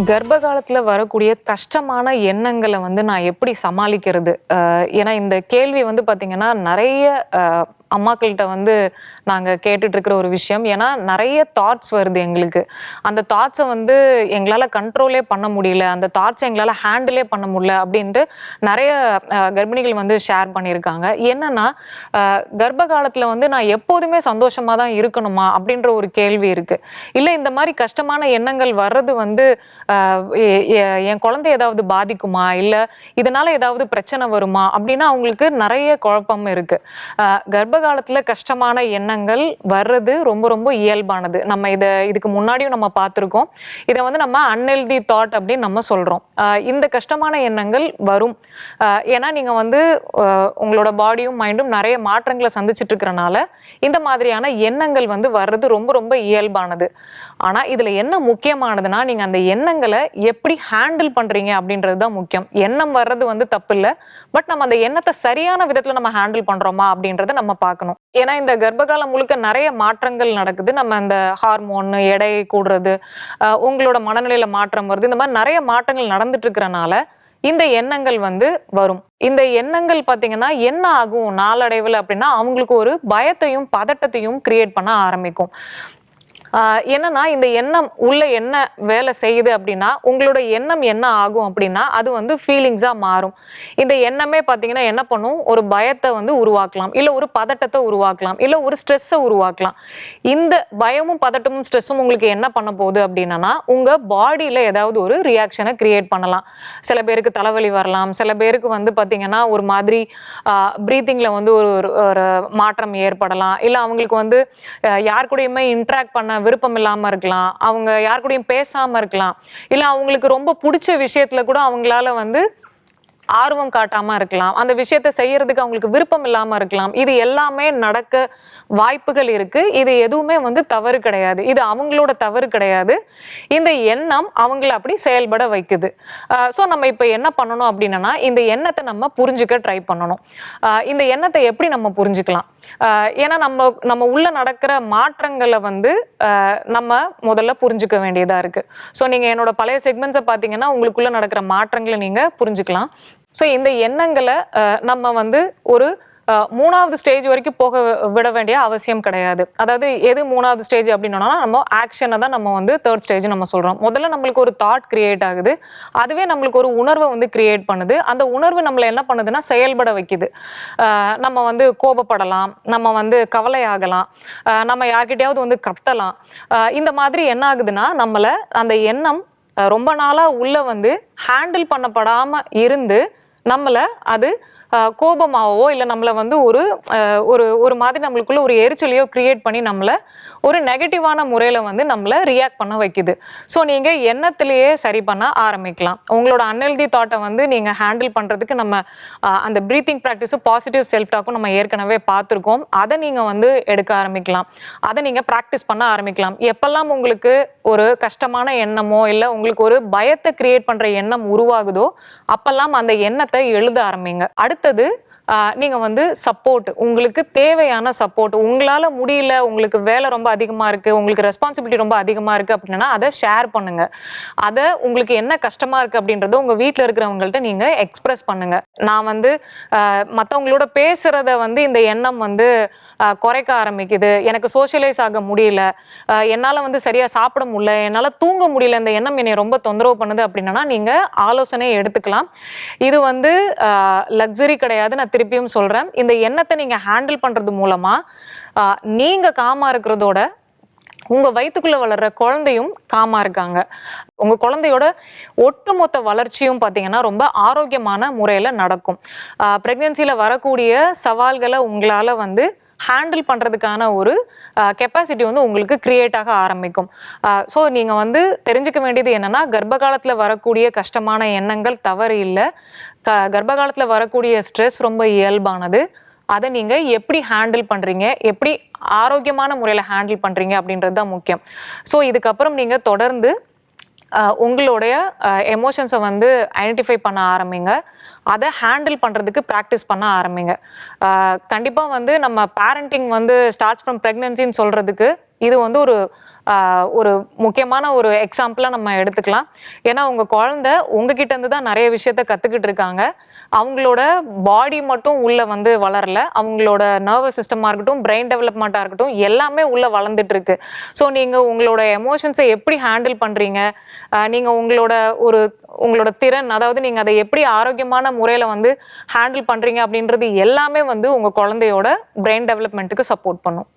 கர்ப்ப காலத்துல வரக்கூடிய கஷ்டமான எண்ணங்களை வந்து நான் எப்படி சமாளிக்கிறது? ஏன்னா இந்த கேள்வி வந்து பாத்தீங்கன்னா நிறைய அம்மாக்கள்கிட்ட வந்து நாங்க கேட்டுட்டு இருக்கிற ஒரு விஷயம். ஏன்னா நிறைய தாட்ஸ் வருது எங்களுக்கு. அந்த தாட்ஸை வந்து எங்களால கண்ட்ரோலே பண்ண முடியல, அந்த தாட்ஸை எங்களால ஹேண்டிலே பண்ண முடியல அப்படின்ட்டு நிறைய கர்ப்பிணிகள் வந்து ஷேர் பண்ணியிருக்காங்க. என்னன்னா கர்ப்ப காலத்துல வந்து நான் எப்போதுமே சந்தோஷமா தான் இருக்கணுமா அப்படின்ற ஒரு கேள்வி இருக்கு. இல்லை இந்த மாதிரி கஷ்டமான எண்ணங்கள் வர்றது வந்து என் குழந்தை ஏதாவது பாதிக்குமா, இல்லை இதனால ஏதாவது பிரச்சனை வருமா அப்படின்னா அவங்களுக்கு நிறைய குழப்பம் இருக்கு. கர்ப்ப காலத்துல கஷ்டமான எண்ணங்கள் வர்றது ரொம்ப ரொம்ப இயல்பானது. நம்ம இதுக்கு முன்னாடியும் நம்ம பார்த்துருக்கோம். இதை வந்து நம்ம அன்ஹெல்தி தாட் அப்படின்னு நம்ம சொல்றோம். இந்த கஷ்டமான எண்ணங்கள் வரும். ஏன்னா நீங்க வந்து உங்களோட பாடியும் மைண்டும் நிறைய மாற்றங்களை சந்திச்சுட்டு இருக்கிறனால இந்த மாதிரியான எண்ணங்கள் வந்து வர்றது ரொம்ப ரொம்ப இயல்பானது. ஆனா இதுல என்ன முக்கியமானதுன்னா நீங்க அந்த எண்ணங்களை எப்படி ஹேண்டில் பண்றீங்க அப்படின்றது தான் முக்கியம். எண்ணம் வர்றது வந்து தப்பு இல்லை, பட் நம்ம அந்த எண்ணத்தை சரியான விதத்துல நம்ம ஹேண்டில் பண்றோமா அப்படின்றத நம்ம பார்க்கணும். ஏன்னா இந்த கர்ப்பகாலம் முழுக்க நிறைய மாற்றங்கள் நடக்குது. நம்ம அந்த ஹார்மோன், எடை கூடுறது, உங்களோட மனநிலையில மாற்றம் வருது, இந்த மாதிரி நிறைய மாற்றங்கள் நடந்துட்டு இருக்கிறனால இந்த எண்ணங்கள் வந்து வரும். இந்த எண்ணங்கள் பார்த்தீங்கன்னா என்ன ஆகும் நாளடைவில் அப்படின்னா அவங்களுக்கு ஒரு பயத்தையும் பதட்டத்தையும் கிரியேட் பண்ண ஆரம்பிக்கும். என்னன்னா இந்த எண்ணம் உள்ள என்ன வேலை செய்யுது அப்படின்னா உங்களோட எண்ணம் என்ன ஆகும் அப்படின்னா அது வந்து ஃபீலிங்ஸா மாறும். இந்த எண்ணமே பார்த்தீங்கன்னா என்ன பண்ணும், ஒரு பயத்தை வந்து உருவாக்கலாம், இல்லை ஒரு பதட்டத்தை உருவாக்கலாம், இல்லை ஒரு ஸ்ட்ரெஸ்ஸை உருவாக்கலாம். இந்த பயமும் பதட்டமும் ஸ்ட்ரெஸ்ஸும் உங்களுக்கு என்ன பண்ண போகுது அப்படின்னா உங்க பாடியில ஏதாவது ஒரு ரியாக்ஷனை கிரியேட் பண்ணலாம். சில பேருக்கு தலைவலி வரலாம், சில பேருக்கு வந்து பார்த்தீங்கன்னா ஒரு மாதிரி பிரீத்திங்ல வந்து ஒரு மாற்றம் ஏற்படலாம், இல்லை அவங்களுக்கு வந்து யார் கூடயுமே இன்ட்ராக்ட் பண்ண விருப்பம் இல்லாம இருக்கலாம், அவங்க யார் கூடயும் பேசாம இருக்கலாம், இல்ல அவங்களுக்கு ரொம்ப பிடிச்ச விஷயத்துல கூட அவங்களால வந்து ஆர்வம் காட்டாம இருக்கலாம், அந்த விஷயத்தை செய்யறதுக்கு அவங்களுக்கு விருப்பம் இல்லாம இருக்கலாம். இது எல்லாமே நடக்க வாய்ப்புகள் இருக்கு. இது எதுவுமே வந்து தவறு கிடையாது, இது அவங்களோட தவறு கிடையாது. இந்த எண்ணம் அவங்கள அப்படி செயல்பட வைக்குது. ஸோ நம்ம இப்போ என்ன பண்ணணும் அப்படின்னா இந்த எண்ணத்தை நம்ம புரிஞ்சுக்க ட்ரை பண்ணணும். இந்த எண்ணத்தை எப்படி நம்ம புரிஞ்சுக்கலாம்? ஏன்னா நம்ம உள்ள நடக்கிற மாற்றங்களை வந்து நம்ம முதல்ல புரிஞ்சுக்க வேண்டியதா இருக்கு. ஸோ நீங்க என்னோட பழைய செக்மெண்ட்ஸை பார்த்தீங்கன்னா உங்களுக்குள்ள நடக்கிற மாற்றங்களை நீங்க புரிஞ்சுக்கலாம். ஸோ இந்த எண்ணங்களை நம்ம வந்து ஒரு 3வது ஸ்டேஜ் வரைக்கும் போக விட வேண்டிய அவசியம் கிடையாது. அதாவது எது 3வது ஸ்டேஜ் அப்படின்னா நம்ம ஆக்ஷனை தான் நம்ம வந்து 3rd ஸ்டேஜ் நம்ம சொல்றோம். முதல்ல நம்மளுக்கு ஒரு தாட் கிரியேட் ஆகுது, அதுவே நம்மளுக்கு ஒரு உணர்வை வந்து கிரியேட் பண்ணுது. அந்த உணர்வு நம்மளை என்ன பண்ணுதுன்னா செயல்பட வைக்குது. நம்ம வந்து கோபப்படலாம், நம்ம வந்து கவலையாகலாம், நம்ம யார்கிட்டயாவது வந்து கத்தலாம். இந்த மாதிரி என்ன ஆகுதுன்னா நம்மளை அந்த எண்ணம் ரொம்ப நாளா உள்ள வந்து ஹேண்டில் பண்ணப்படாம இருந்து நம்மளை அது கோபமாவோ இல்லை நம்மளை வந்து ஒரு மாதிரி நம்மளுக்குள்ள ஒரு எரிச்சலையோ கிரியேட் பண்ணி நம்மளை ஒரு நெகட்டிவான முறையில் வந்து நம்மளை ரியாக்ட் பண்ண வைக்குது. ஸோ நீங்கள் எண்ணத்திலேயே சரி பண்ண ஆரம்பிக்கலாம். உங்களோட அன்ஹெல்தி தாட்டை வந்து நீங்கள் ஹேண்டில் பண்ணுறதுக்கு நம்ம அந்த ப்ரீத்திங் ப்ராக்டிஸும் பாசிட்டிவ் செல்ஃப் டாக்கும் நம்ம ஏற்கனவே பார்த்துருக்கோம். அதை நீங்கள் வந்து எடுக்க ஆரம்பிக்கலாம், அதை நீங்கள் ப்ராக்டிஸ் பண்ண ஆரம்பிக்கலாம். எப்பெல்லாம் உங்களுக்கு ஒரு கஷ்டமான எண்ணமோ இல்லை உங்களுக்கு ஒரு பயத்தை கிரியேட் பண்ணுற எண்ணம் உருவாகுதோ அப்பெல்லாம் அந்த எண்ணத்தை எழுத ஆரம்பிங்க. அடுத்தது நீங்க வந்து சப்போர்ட், உங்களுக்கு தேவையான சப்போர்ட், உங்களால முடியல, உங்களுக்கு வேலை ரொம்ப அதிகமா இருக்கு, உங்களுக்கு ரெஸ்பான்சிபிலிட்டி ரொம்ப அதிகமா இருக்கு அப்படின்னா அதை ஷேர் பண்ணுங்க. அதை உங்களுக்கு என்ன கஷ்டமா இருக்கு அப்படின்றத உங்க வீட்டில் இருக்கிறவங்கள்ட்ட நீங்க எக்ஸ்பிரஸ் பண்ணுங்க. நான் வந்து மற்றவங்களோட பேசுறத வந்து இந்த எண்ணம் வந்து குறைக்க ஆரம்பிக்குது, எனக்கு சோஷியலைஸ் ஆக முடியல, என்னால் வந்து சரியாக சாப்பிட முடியல, என்னால் தூங்க முடியல, இந்த எண்ணம் என்னை ரொம்ப தொந்தரவு பண்ணுது அப்படின்னா நீங்கள் ஆலோசனை எடுத்துக்கலாம். இது வந்து லக்ஸரி கிடையாது, நான் திருப்பியும் சொல்கிறேன். இந்த எண்ணத்தை நீங்கள் ஹேண்டில் பண்ணுறது மூலமாக நீங்கள் காமாக இருக்கிறதோட உங்கள் வயிற்றுக்குள்ளே வளர்கிற குழந்தையும் காமாக இருக்காங்க. உங்கள் குழந்தையோட ஒட்டுமொத்த வளர்ச்சியும் பார்த்தீங்கன்னா ரொம்ப ஆரோக்கியமான முறையில் நடக்கும். ப்ரெக்னென்சியில் வரக்கூடிய சவால்களை உங்களால் வந்து ஹேண்டில் பண்ணுறதுக்கான ஒரு கெப்பாசிட்டி வந்து உங்களுக்கு கிரியேட் ஆக ஆரம்பிக்கும். ஸோ நீங்கள் வந்து தெரிஞ்சுக்க வேண்டியது என்னென்னா கர்ப்ப காலத்தில் வரக்கூடிய கஷ்டமான எண்ணங்கள் தவறு இல்லை. கர்ப்ப காலத்தில் வரக்கூடிய ஸ்ட்ரெஸ் ரொம்ப இயல்பானது. அதை நீங்கள் எப்படி ஹேண்டில் பண்ணுறீங்க, எப்படி ஆரோக்கியமான முறையில் ஹேண்டில் பண்ணுறீங்க அப்படின்றது தான் முக்கியம். ஸோ இதுக்கப்புறம் நீங்கள் தொடர்ந்து உங்களுடைய எமோஷன்ஸை வந்து ஐடென்டிஃபை பண்ண ஆரம்பிங்க, அதை ஹேண்டில் பண்ணுறதுக்கு ப்ராக்டிஸ் பண்ண ஆரம்பிங்க. கண்டிப்பாக வந்து நம்ம பேரண்டிங் வந்து ஸ்டார்ட்ஸ் ஃப்ரம் ப்ரெக்னென்சின்னு சொல்கிறதுக்கு இது வந்து ஒரு முக்கியமான ஒரு எக்ஸாம்பிளா நம்ம எடுத்துக்கலாம். ஏன்னா உங்க குழந்தை உங்ககிட்ட இருந்து தான் நிறைய விஷயத்த கத்துக்கிட்டு இருக்காங்க. அவங்களோட பாடி மட்டும் உள்ள வந்து வளரல. அவங்களோட நர்வஸ் சிஸ்டமா இருக்கட்டும், பிரெயின் டெவலப்மெண்ட்டா இருக்கட்டும், எல்லாமே உள்ள வளர்ந்துட்டு இருக்கு. ஸோ நீங்க உங்களோட எமோஷன்ஸை எப்படி ஹேண்டில் பண்றீங்க? நீங்க உங்களோட திறன், அதாவது நீங்க அதை எப்படி ஆரோக்கியமான முறையில வந்து ஹேண்டில் பண்றீங்க அப்படின்றது எல்லாமே வந்து உங்க குழந்தையோட பிரெயின் டெவலப்மெண்ட்டுக்கு சப்போர்ட் பண்ணும்.